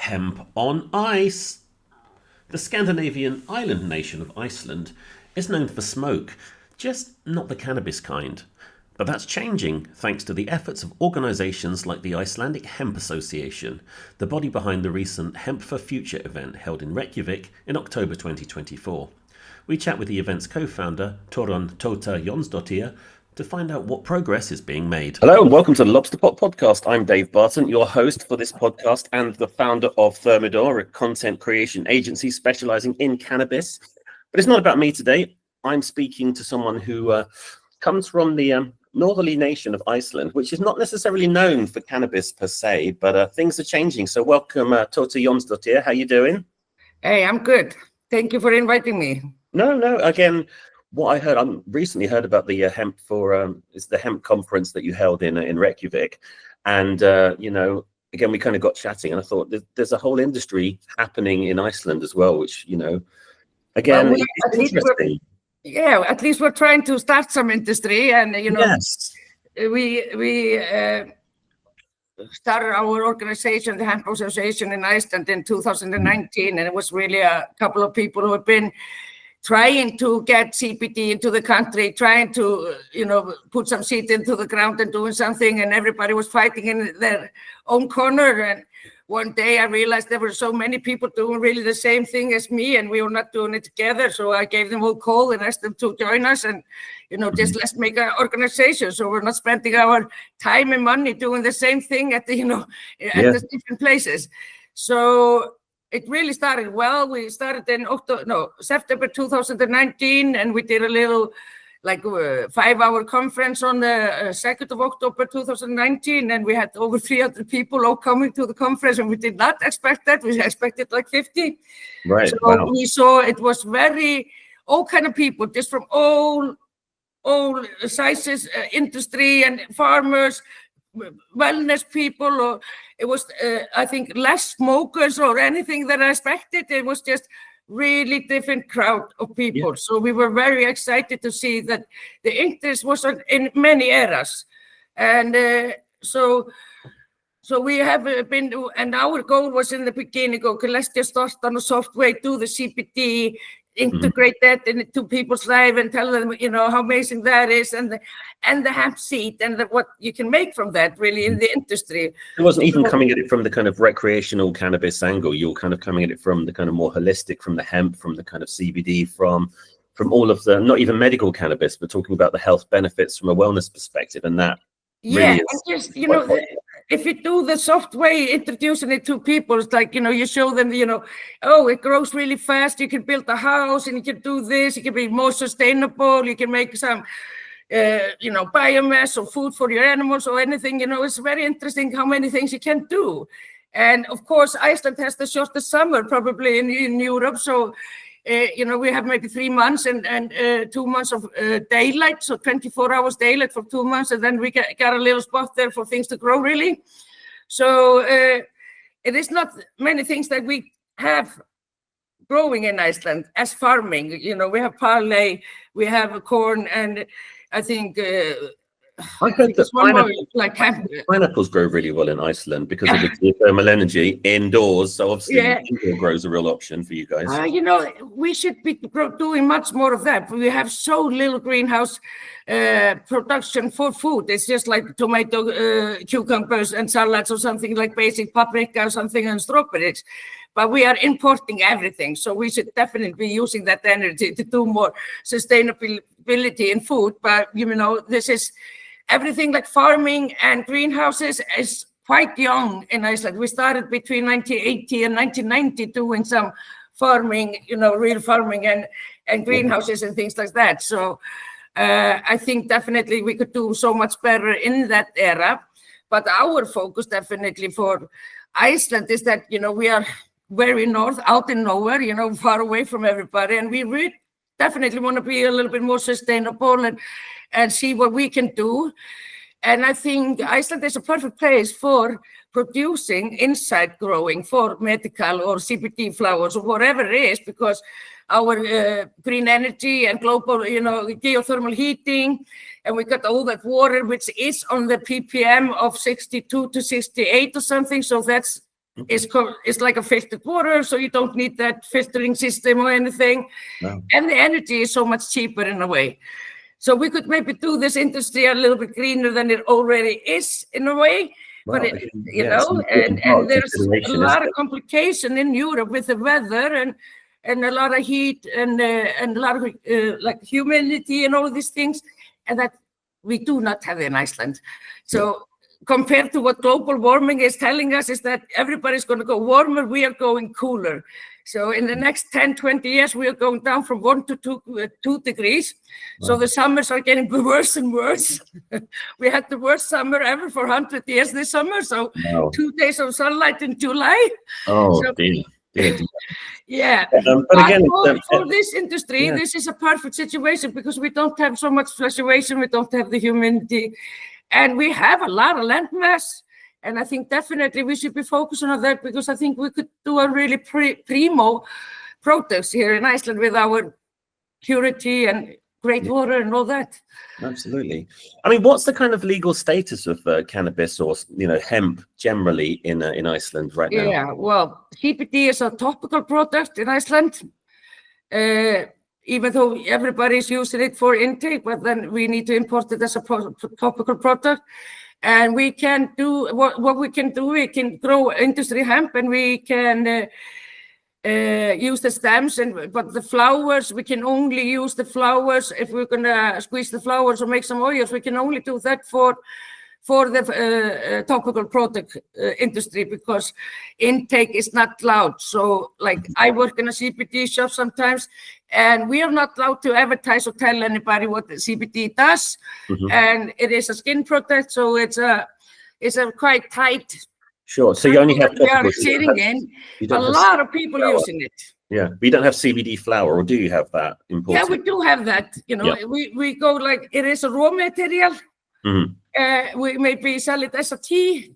Hemp on Ice. The Scandinavian island nation of Iceland is known for smoke, just not the cannabis kind. But that's changing thanks to the efforts of organisations like the Icelandic Hemp Association, the body behind the recent Hemp for Future event held in Reykjavik in October 2024. We chat with the event's co-founder, Thorunn Tóta Jonsdottir, to find out what progress is being made. Hello and welcome to the Lobsterpot podcast. I'm Dave Barton, your host for this podcast and the founder of Thermidor, a content creation agency specialising in cannabis. But it's not about me today. I'm speaking to someone who comes from the northerly nation of Iceland, which is not necessarily known for cannabis per se, but things are changing. So welcome, Tóta Jonsdottir. How you doing? Hey, I'm good. Thank you for inviting me. No. Again, what I heard, I recently heard about the hemp for it's the hemp conference that you held in Reykjavik, and again we kind of got chatting, and I thought there's a whole industry happening in Iceland as well, which again, it's interesting. At least we're trying to start some industry, and yes. we started our organization, the Hemp Association in Iceland in 2019, and it was really a couple of people who have been trying to get CBD into the country, trying to, put some seed into the ground and doing something, and everybody was fighting in their own corner. And one day I realized there were so many people doing really the same thing as me, and we were not doing it together. So I gave them a call and asked them to join us, and, just let's make an organization. So we're not spending our time and money doing the same thing at the, at the different places. So it really started well. We started in September 2019, and we did a little 5-hour conference on the 2nd of October 2019, and we had over 300 people all coming to the conference, and we did not expect that. We expected like 50. Right. So wow. We saw it was all kind of people, just from all sizes, industry and farmers, wellness people, or it was I think less smokers or anything that I expected. It was just really different crowd of people. So we were very excited to see that the interest was in many areas, and so we have been, and our goal was in the beginning, okay, let's just start on a soft way, do the CBD, integrate that into people's life and tell them, how amazing that is, and the hemp seed and what you can make from that really in the industry. It wasn't even coming at it from the kind of recreational cannabis angle. You were kind of coming at it from the kind of more holistic, from the hemp, from the kind of CBD, from all of the, not even medical cannabis, but talking about the health benefits from a wellness perspective. And that really is if you do the soft way, introducing it to people, it's like, you show them, it grows really fast. You can build a house and you can do this. You can be more sustainable. You can make some, biomass or food for your animals or anything. It's very interesting how many things you can do. And of course, Iceland has the shortest summer probably in Europe. So, we have maybe 3 months and 2 months of daylight, so 24 hours daylight for 2 months, and then we got a little spot there for things to grow, really. So it is not many things that we have growing in Iceland as farming. We have barley, we have corn, and I think I heard that pineapples grow really well in Iceland because of the geothermal energy indoors. So obviously indoor grows a real option for you guys. We should be doing much more of that. We have so little greenhouse production for food. It's just like tomato, cucumbers and salads, or something like basic paprika or something, and strawberries. But we are importing everything. So we should definitely be using that energy to do more sustainability in food. But, this is everything like farming and greenhouses is quite young in Iceland. We started between 1980 and 1990 doing some farming, real farming and greenhouses and things like that. So I think definitely we could do so much better in that era. But our focus definitely for Iceland is that, we are very north, out in nowhere, far away from everybody. And we really definitely want to be a little bit more sustainable and see what we can do. And I think Iceland is a perfect place for producing inside growing for medical or CBD flowers or whatever it is, because our green energy and global, geothermal heating, and we got all that water, which is on the ppm of 62 to 68 or something. So that's it's like a filtered water, so you don't need that filtering system or anything. No. And the energy is so much cheaper in a way. So we could maybe do this industry a little bit greener than it already is in a way. Well, but and there's a lot of complication in Europe with the weather and a lot of heat and a lot of like humidity and all these things, and that we do not have in Iceland. So compared to what global warming is telling us is that everybody's going to go warmer, we are going cooler. So in the next 10, 20 years, we are going down from 1 to 2 degrees. Wow. So the summers are getting worse and worse. We had the worst summer ever for 100 years this summer. So 2 days of sunlight in July. Oh, so, dear. Yeah. But again, for this industry, this is a perfect situation because we don't have so much fluctuation. We don't have the humidity. And we have a lot of land mass. And I think definitely we should be focusing on that because I think we could do a really primo products here in Iceland with our purity and great water and all that. Absolutely. I mean, what's the kind of legal status of cannabis or hemp generally in Iceland right now? Yeah, well, CBD is a topical product in Iceland. Even though everybody's using it for intake, but then we need to import it as a topical product. And we can do what we can do. We can grow industry hemp, and we can use the stems. But the flowers, we can only use the flowers if we're gonna squeeze the flowers or make some oils. We can only do that for the topical product industry because intake is not allowed. So, like I work in a CBD shop sometimes, and we are not allowed to advertise or tell anybody what the CBD does. And it is a skin product, so it's a quite tight. Sure. So you only have we are sitting in a lot of people using it. Yeah, we don't have CBD flower, or do you have that imported? Yeah, we do have that. We go like it is a raw material. We maybe sell it as a tea.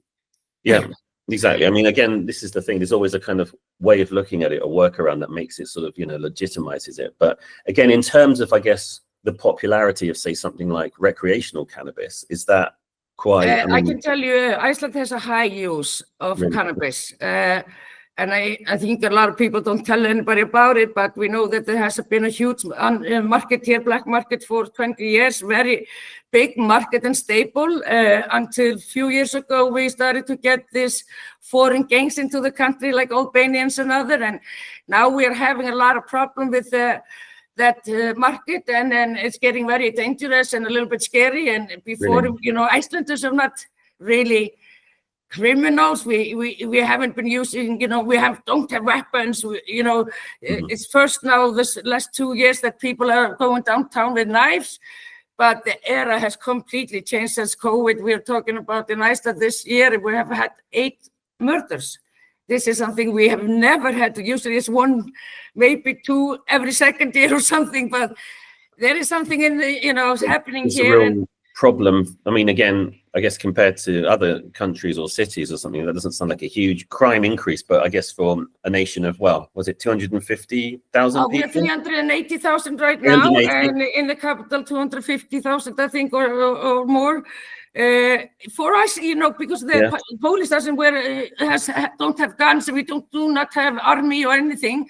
Yeah, exactly. I mean, again, this is the thing. There's always a kind of way of looking at it, a workaround that makes it sort of, legitimizes it. But again, in terms of, I guess, the popularity of, say, something like recreational cannabis, is that quite? I can tell you, Iceland has a high use of cannabis. And I think a lot of people don't tell anybody about it, but we know that there has been a huge market here, black market for 20 years, very big market and stable. Until a few years ago, we started to get these foreign gangs into the country, like Albanians and other. And now we are having a lot of problem with that market, and then it's getting very dangerous and a little bit scary. And before, Icelanders are not really criminals. We haven't been using, we don't have weapons. It's first now this last 2 years that people are going downtown with knives, but the era has completely changed since COVID. We're talking about in Iceland this year, we have had 8 murders. This is something we have never had. Usually it's 1, maybe 2 every second year or something, but there is something in the, happening it's here. A real problem. I mean, again, I guess compared to other countries or cities or something, that doesn't sound like a huge crime increase, but I guess for a nation of, was it 250,000 people? We're 380,000 right now, and in the capital, 250,000, I think, or more. For us, because the police don't have guns, and we do not have army or anything.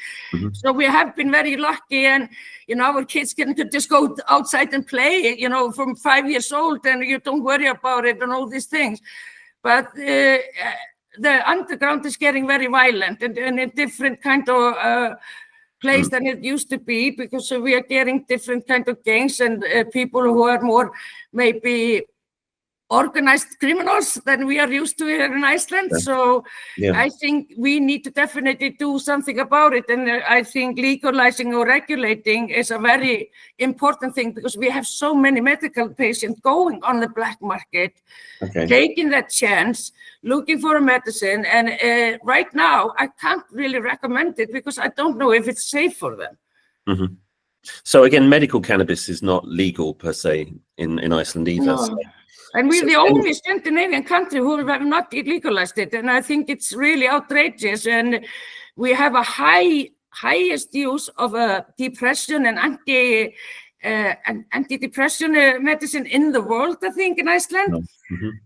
So we have been very lucky, and our kids can just go outside and play, from 5 years old, and you don't worry about it and all these things. But the underground is getting very violent and a different kind of place than it used to be, because we are getting different kind of gangs and people who are more maybe organized criminals than we are used to here in Iceland. So I think we need to definitely do something about it. And I think legalizing or regulating is a very important thing, because we have so many medical patients going on the black market, taking that chance, looking for a medicine. And right now, I can't really recommend it because I don't know if it's safe for them. So again, medical cannabis is not legal per se in Iceland either. No. So. And we're the only Scandinavian country who have not legalized it. And I think it's really outrageous. And we have a highest use of depression and antidepressant medicine in the world, I think, in Iceland.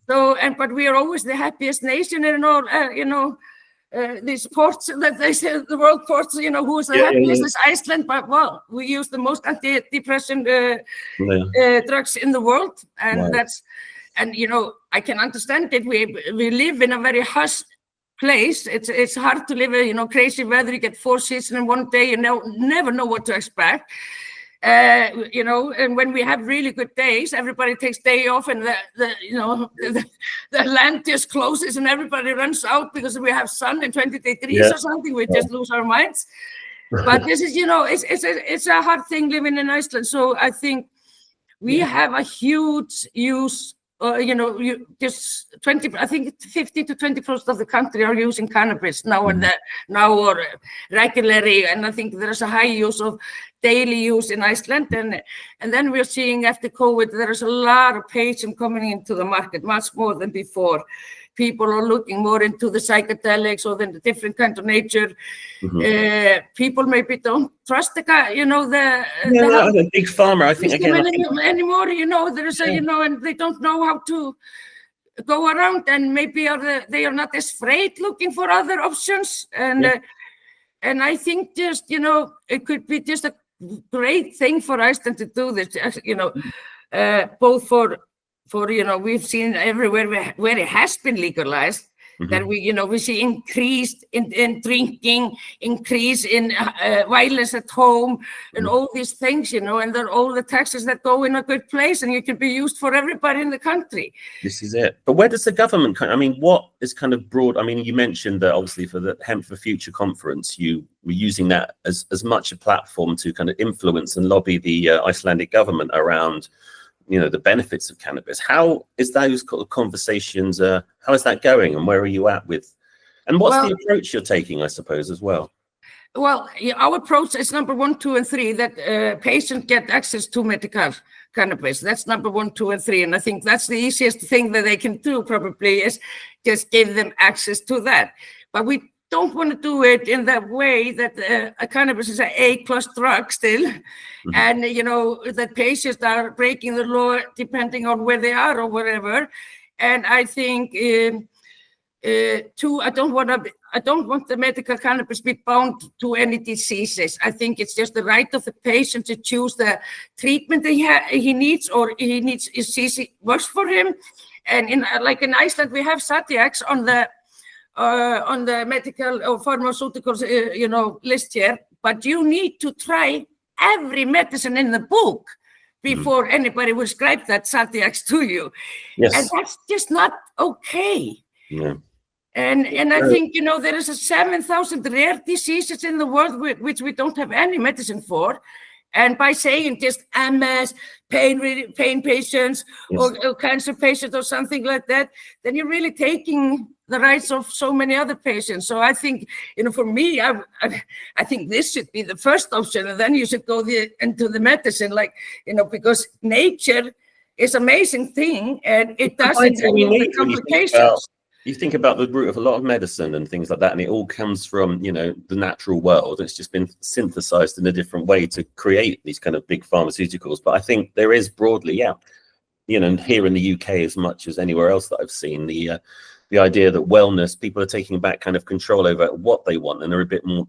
So, but we are always the happiest nation and all, these ports that they say the world ports, who is the happiest is Iceland, but well, we use the most antidepressant drugs in the world, and I can understand it. We live in a very hush place. It's hard to live, crazy weather. You get 4 seasons in one day, never know what to expect. And when we have really good days, everybody takes day off, and the land just closes, and everybody runs out because we have sun and 20 degrees or something. We just lose our minds. But this is, it's a hard thing living in Iceland. So I think we have a huge use. Just 20. I think 15 to 20% of the country are using cannabis now or regularly, and I think there's a high use of daily use in Iceland, and then we're seeing after COVID there's a lot of patients coming into the market, much more than before. People are looking more into the psychedelics or the different kind of nature. People maybe don't trust the big pharma. I think anymore. There's and they don't know how to go around, and maybe they are not as afraid looking for other options. And I think just it could be just a great thing for Iceland to do this. Both for we've seen everywhere where it has been legalized that we see increase in drinking, increase in violence at home, and all these things, and they're all the taxes that go in a good place, and it can be used for everybody in the country. This is it. But where does the government what is kind of broad? You mentioned that obviously for the Hemp for Future conference, you were using that as much a platform to kind of influence and lobby the Icelandic government around the benefits of cannabis. How is those conversations, how is that going, and where are you at with, and what's the approach you're taking, I suppose, as well? Well, our approach is number 1, 2, and 3, that patients get access to medical cannabis. That's number 1, 2, and 3. And I think that's the easiest thing that they can do probably, is just give them access to that. But we don't want to do it in that way that cannabis is an A+ drug still, and that patients are breaking the law depending on where they are or whatever. And I think I don't want the medical cannabis to be bound to any diseases. I think it's just the right of the patient to choose the treatment that he needs, or he needs works for him. And in Iceland, we have Satiax on the medical or pharmaceuticals, list here, but you need to try every medicine in the book before anybody will prescribe that Satiax to you. Yes. And that's just not okay. Yeah. And I think, there is 7,000 rare diseases in the world which we don't have any medicine for. And by saying just MS, pain patients, or cancer patients or something like that, then you're really taking the rights of so many other patients. So I think, for me, I think this should be the first option, and then you should go into the medicine, because nature is an amazing thing, and it doesn't have any complications. You think about the root of a lot of medicine and things like that, and it all comes from, the natural world. It's just been synthesized in a different way to create these kind of big pharmaceuticals. But I think there is broadly, and here in the UK as much as anywhere else that I've seen, the idea that wellness, people are taking back kind of control over what they want, and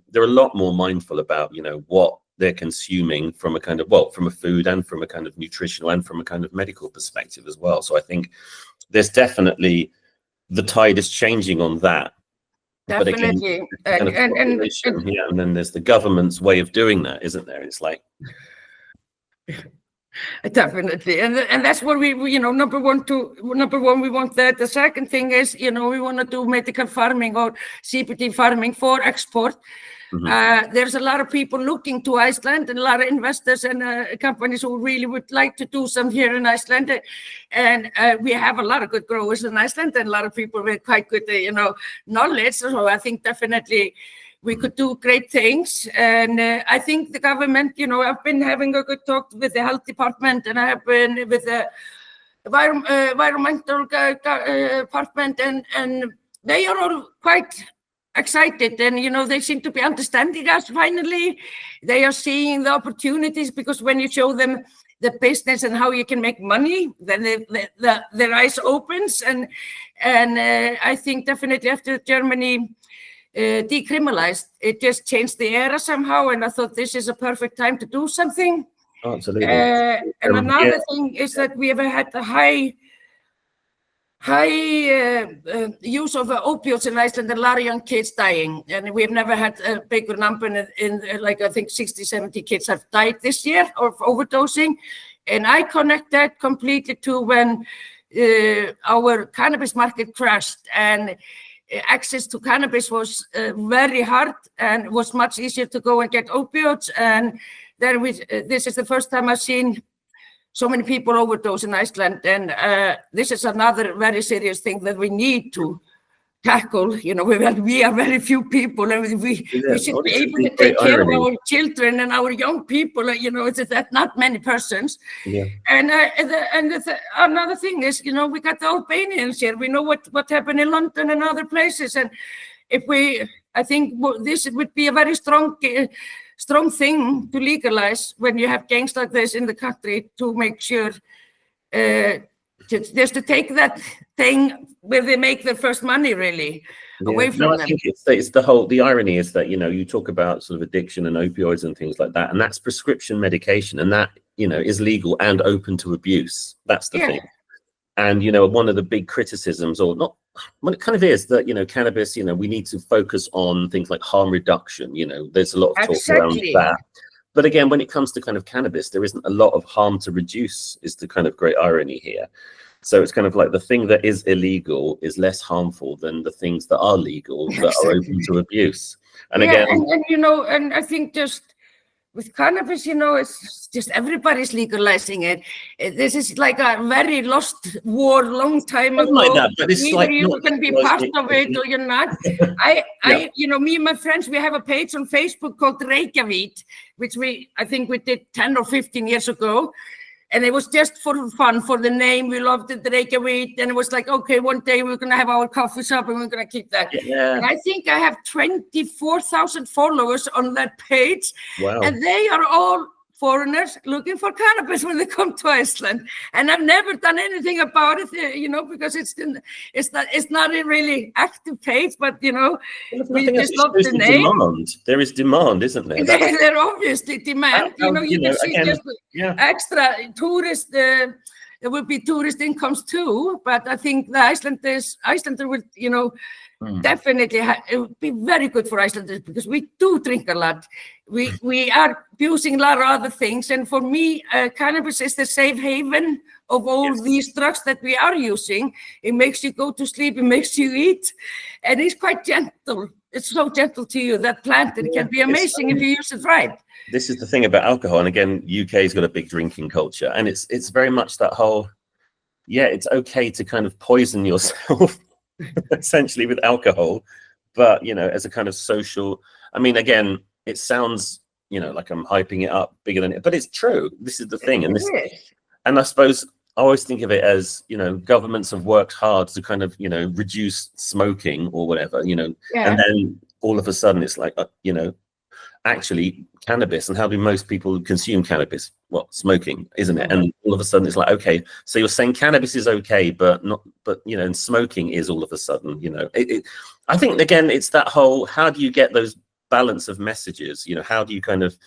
they're a lot more mindful about, what they're consuming from a kind of, from a food and from a kind of nutritional and from a kind of medical perspective as well. So I think there's definitely, the tide is changing on that. Definitely. But again, and then there's the government's way of doing that, isn't there? It's like definitely, and that's what we number one, we want that. The second thing is, we want to do medical farming or CBD farming for export. There's a lot of people looking to Iceland, and a lot of investors and companies who really would like to do some here in Iceland. And we have a lot of good growers in Iceland, and a lot of people with quite good, knowledge. So I think definitely we could do great things. And I think the government, I've been having a good talk with the health department, and I have been with the environmental department, and they are all quite excited, and they seem to be understanding us finally. They are seeing the opportunities, because when you show them the business and how you can make money, then their eyes opens. And I think definitely after Germany decriminalized, it just changed the era somehow. And I thought this is a perfect time to do something. Oh, absolutely. And another thing is that we have had a high use of opioids in Iceland, and a lot of young kids dying. And we've never had a bigger number in like, I think 60, 70 kids have died this year of overdosing. And I connect that completely to when our cannabis market crashed, and access to cannabis was very hard, and it was much easier to go and get opioids. And then this is the first time I've seen so many people overdose in Iceland, and this is another very serious thing that we need to tackle. You know, we are very few people, and we should be able to take care of our children and our young people. You know, it's that not many persons. Yeah. And another thing is, you know, we got the Albanians here. We know what happened in London and other places, and I think this would be a very strong thing to legalize when you have gangs like this in the country, to make sure just to take that thing where they make their first money really away from them. I think it's the irony is that, you know, you talk about sort of addiction and opioids and things like that, and that's prescription medication, and that, you know, is legal and open to abuse. That's the thing. And, you know, one of the big criticisms, or not, well, it kind of is that, you know, cannabis, you know, we need to focus on things like harm reduction. You know, there's a lot of talk around that. But again, when it comes to kind of cannabis, there isn't a lot of harm to reduce, is the kind of great irony here. So it's kind of like the thing that is illegal is less harmful than the things that are legal that are open to abuse. And again, and you know, and I think just with cannabis, you know, it's just everybody's legalizing it. This is like a very lost war, long time ago. Like that, but it's either like you can be part of it or you're not. You know, me and my friends, we have a page on Facebook called Reykjavik, which I think we did 10 or 15 years ago. And it was just for fun, for the name. We loved it, Reykjavik. And it was like, okay, one day we're going to have our coffee shop and we're going to keep that. Yeah. And I think I have 24,000 followers on that page. Wow. And they are all foreigners looking for cannabis when they come to Iceland. And I've never done anything about it, you know, because it's not a really active page, but, you know, we just love the name. Demand. There is demand, isn't there? There obviously demand. You can see just extra tourist. There will be tourist incomes too, but I think the Icelanders will, you know, definitely it would be very good for Icelanders, because we do drink a lot. We are using a lot of other things, and for me, cannabis is the safe haven of all these drugs that we are using. It makes you go to sleep, it makes you eat, and it's quite gentle. It's so gentle to you, that plant. It can be amazing if you use it right. This is the thing about alcohol, and again, UK's got a big drinking culture, and it's very much that whole, it's okay to kind of poison yourself essentially with alcohol, but, you know, as a kind of social, I mean, again, it sounds, you know, like I'm hyping it up bigger than it, but it's true. This is the thing. And I suppose I always think of it as, you know, governments have worked hard to kind of, you know, reduce smoking or whatever, you know, and then all of a sudden it's like, you know, actually cannabis, and how do most people consume cannabis? Well, smoking, isn't it? And all of a sudden it's like, okay, so you're saying cannabis is okay, but you know, and smoking is all of a sudden, you know, I think, again, it's that whole, how do you get those balance of messages? You know, how do you kind of,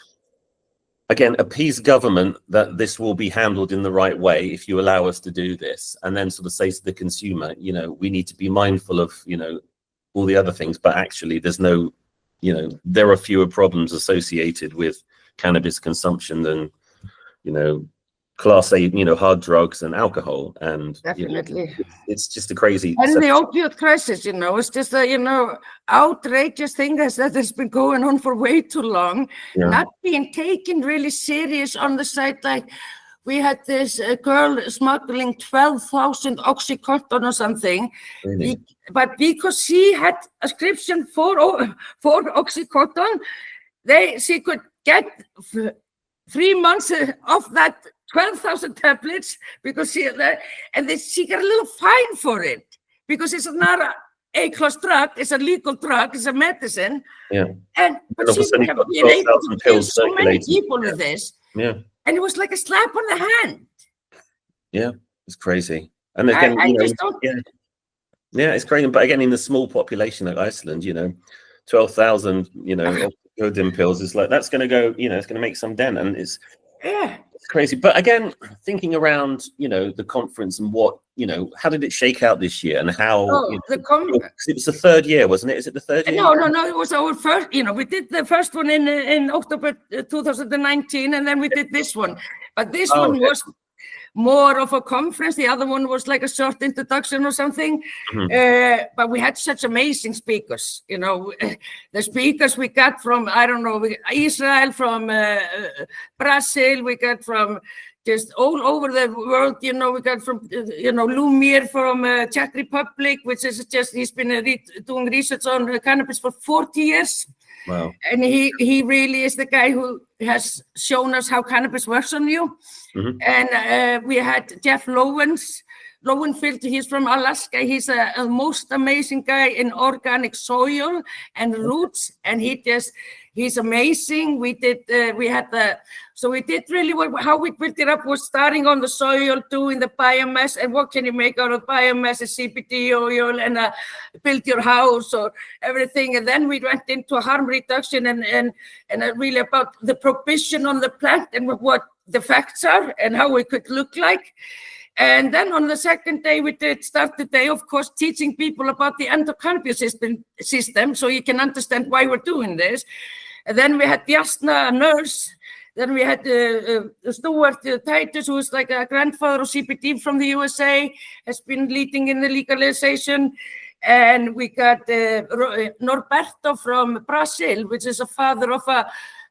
again, appease government that this will be handled in the right way if you allow us to do this, and then sort of say to the consumer, you know, we need to be mindful of, you know, all the other things, but actually there's no, you know, there are fewer problems associated with cannabis consumption than, you know, class A, you know, hard drugs and alcohol. And definitely, you know, it's just a crazy. And the opioid crisis, you know, it's just a, you know, outrageous thing that has been going on for way too long, not being taken really serious on the side. Like, we had this girl smuggling 12,000 Oxycontin or something, but because she had a prescription for Oxycontin, she could get 3 months of that 12,000 tablets, because she got a little fine for it, because it's not a A-class drug, it's a legal drug, it's a medicine. But she would have been able to kill so many people with this. And it was like a slap on the hand. Yeah, it's crazy. And again, it's crazy. But again, in the small population like Iceland, you know, 12,000, oxycodone pills is like, that's going to go, it's going to make some dent, and it's crazy. But again, thinking around, the conference and what, how did it shake out this year, and how? It was the third year, wasn't it? Is it the third year? No, it was our first. We did the first one in October 2019, and then we did this one. But this one was more of a conference. The other one was like a short introduction or something. But we had such amazing speakers. The speakers we got from, I don't know, Israel, from Brazil, we got from just all over the world. We got from, Lumiere from Czech Republic, which is just, he's been doing research on cannabis for 40 years. Wow. And he really is the guy who has shown us how cannabis works on you. And we had Jeff Lowenfield. He's from Alaska. He's a most amazing guy in organic soil and roots, and he's amazing. We did really how we built it up was starting on the soil, doing the biomass, and what can you make out of biomass, a CBD oil, and build your house or everything. And then we went into harm reduction and really about the prohibition on the plant and what the facts are and how it could look like. And then on the second day, we did start the day, of course, teaching people about the endocannabinoid system, so you can understand why we're doing this. And then we had Jasna, a nurse. Then we had Stuart Titus, who is like a grandfather of CBD from the USA, has been leading in the legalization. And we got Norberto from Brazil, which is a father of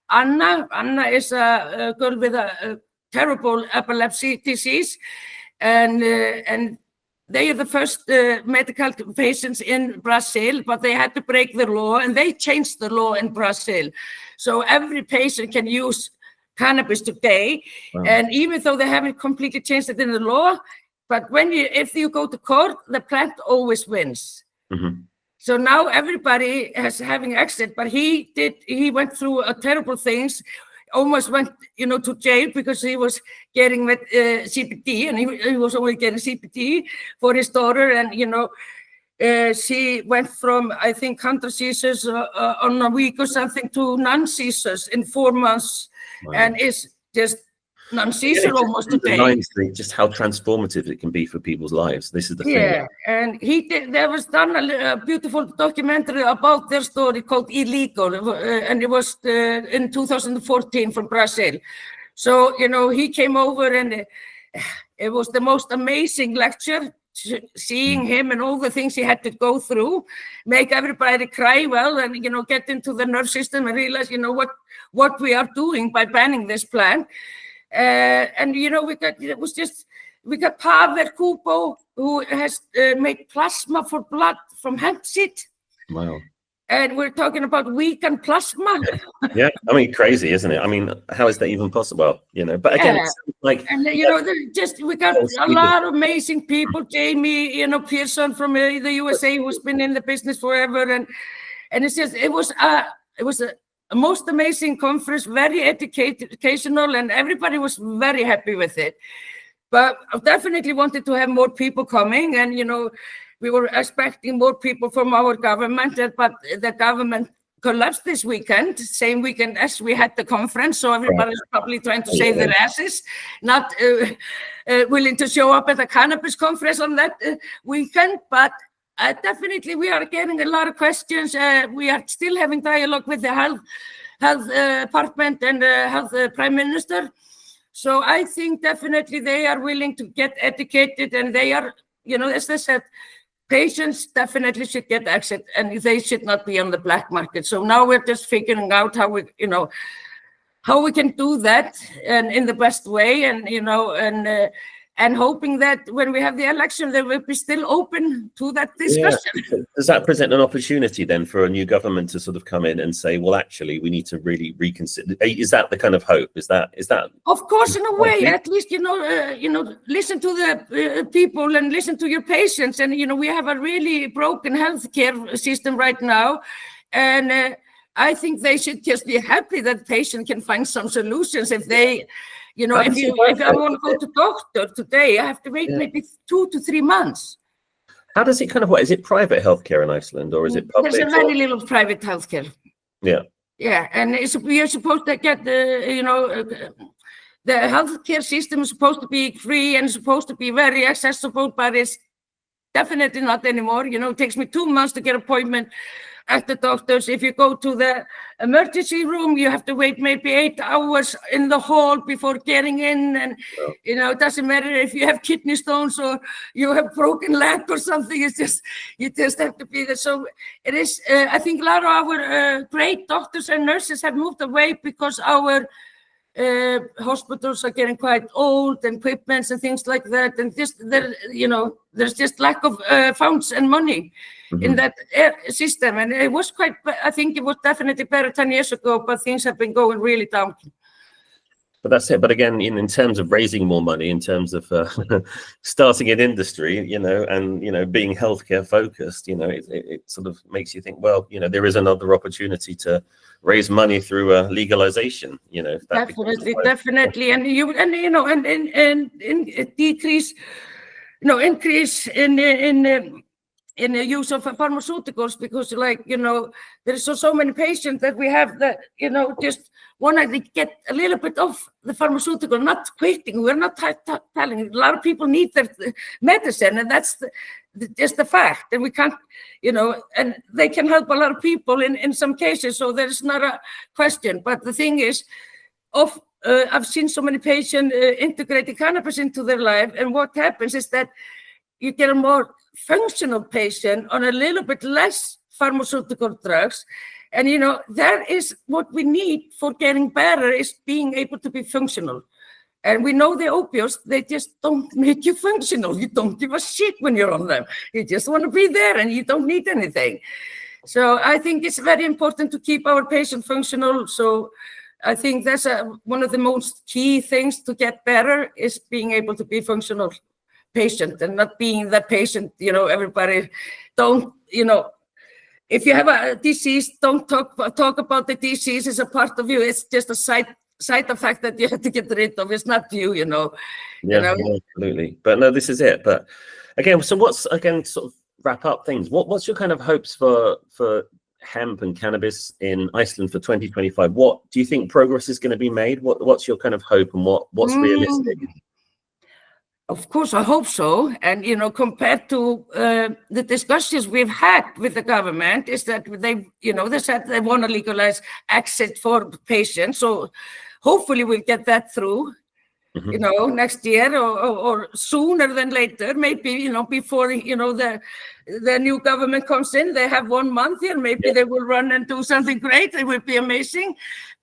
Anna. Anna is a girl with a terrible epilepsy disease. And they are the first medical patients in Brazil, but they had to break the law, and they changed the law in Brazil. So every patient can use cannabis today. Wow. And even though they haven't completely changed it in the law, but if you go to court, the plant always wins. So now everybody is having access, but he went through terrible things. Almost went, to jail because he was getting with CBD, and he was only getting CBD for his daughter. And, she went from, I think, 100 seizures on a week or something to none-seizures in 4 months. Wow. And it's just none-seizure almost today. Just how transformative it can be for people's lives. This is the thing. Yeah, and there was done a beautiful documentary about their story called Illegal, and it was in 2014 from Brazil. So, he came over, and it was the most amazing lecture, seeing him and all the things he had to go through, make everybody cry, and, get into the nerve system and realize, what we are doing by banning this plant. And we got Pavel Kubo, who has made plasma for blood from hemp seed. Wow. And we're talking about vegan plasma. Yeah, crazy, isn't it? How is that even possible? But again, it's like, and we got a lot of amazing people. Jamie, Pearson from the USA, who's been in the business forever, and it's just it was a most amazing conference, very educational, and everybody was very happy with it. But I definitely wanted to have more people coming, and we were expecting more people from our government, but the government collapsed this weekend, same weekend as we had the conference. So everybody's probably trying to save their asses, not willing to show up at the cannabis conference on that weekend. But definitely, we are getting a lot of questions. We are still having dialogue with the health department and health prime minister. So I think definitely they are willing to get educated, and they are, as they said, patients definitely should get access, and they should not be on the black market. So now we're just figuring out how we can do that and in the best way, and hoping that when we have the election, they will be still open to that discussion. Yeah. Does that present an opportunity then for a new government to sort of come in and say, well, actually, we need to really reconsider? Is that the kind of hope? Is that? Of course, in a way, at least, listen to the people and listen to your patients. And, we have a really broken healthcare system right now. And I think they should just be happy that patient can find some solutions. If they, if I want to go to doctor today, I have to wait maybe 2 to 3 months. How does it kind of work? Is it private healthcare in Iceland, or is it public? There's a very little private healthcare. Yeah. Yeah, and we are supposed to get the healthcare system is supposed to be free and supposed to be very accessible, but it's definitely not anymore. It takes me 2 months to get an appointment at the doctor's. If you go to the emergency room, you have to wait maybe 8 hours in the hall before getting in. And, it doesn't matter if you have kidney stones or you have broken leg or something. It's just, you just have to be there. So it is, I think a lot of our great doctors and nurses have moved away because our hospitals are getting quite old, and equipments and things like that. And there's just lack of funds and money in that system. And it was I think it was definitely better 10 years ago, but things have been going really down. But that's it. But again, in terms of raising more money, in terms of starting an industry, and being healthcare focused, it sort of makes you think, well, there is another opportunity to raise money through legalization. Definitely, and decrease, increase in the use of pharmaceuticals, because there's so many patients that we have that just want to get a little bit of the pharmaceutical, not quitting. We're not telling. A lot of people need their medicine, and that's just the fact. And we can't, and they can help a lot of people in some cases. So there's not a question. But the thing is, I've seen so many patients integrating cannabis into their life, and what happens is that you get a more functional patient on a little bit less pharmaceutical drugs. And, that is what we need for getting better, is being able to be functional. And we know the opioids, they just don't make you functional. You don't give a shit when you're on them. You just want to be there and you don't need anything. So I think it's very important to keep our patient functional. So I think that's one of the most key things to get better, is being able to be functional patient and not being that patient, everybody don't, if you have a disease, don't talk about the disease as a part of you. It's just a side effect that you have to get rid of. It's not you, Yeah, absolutely. But no, this is it. But again, so sort of wrap up things. What's your kind of hopes for hemp and cannabis in Iceland for 2025? What do you think progress is going to be made? What's your kind of hope, and what's realistic? Of course, I hope so. And, compared to the discussions we've had with the government, is that they said they want to legalize access for patients. So hopefully we'll get that through, next year or sooner than later. Maybe, before, the new government comes in. They have 1 month here. Maybe they will run and do something great. It would be amazing.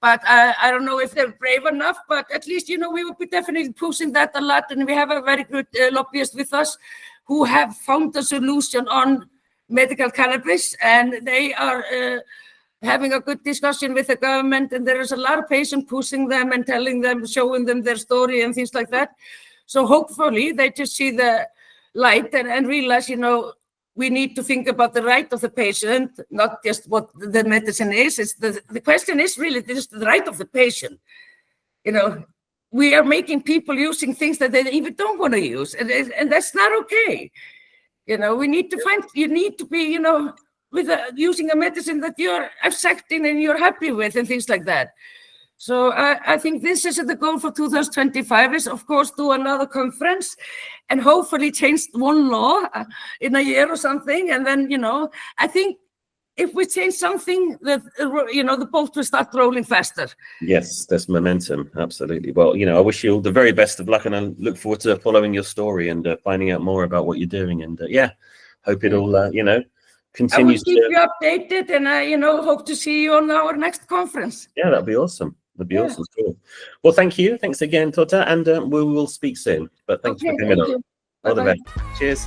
But I don't know if they're brave enough, but at least, we will be definitely pushing that a lot. And we have a very good lobbyist with us who have found a solution on medical cannabis. And they are having a good discussion with the government. And there is a lot of patients pushing them and telling them, showing them their story and things like that. So hopefully they just see the light and realize, we need to think about the right of the patient, not just what the medicine is. It's the question is really just the right of the patient. We are making people using things that they even don't want to use, and that's not okay. We need to you need to be, with using a medicine that you're accepting and you're happy with and things like that. So I think this is the goal for 2025, is, of course, do another conference and hopefully change one law in a year or something. And then, I think if we change something, that, the boat will start rolling faster. Yes, there's momentum. Absolutely. Well, I wish you all the very best of luck, and I look forward to following your story and finding out more about what you're doing. And hope it all, continues. I will keep you updated, and I, hope to see you on our next conference. Yeah, that'd be awesome. That'd be awesome. Cool. Well, thank you. Thanks again, Tóta, and we will speak soon. But thanks for coming on. All the best. Cheers.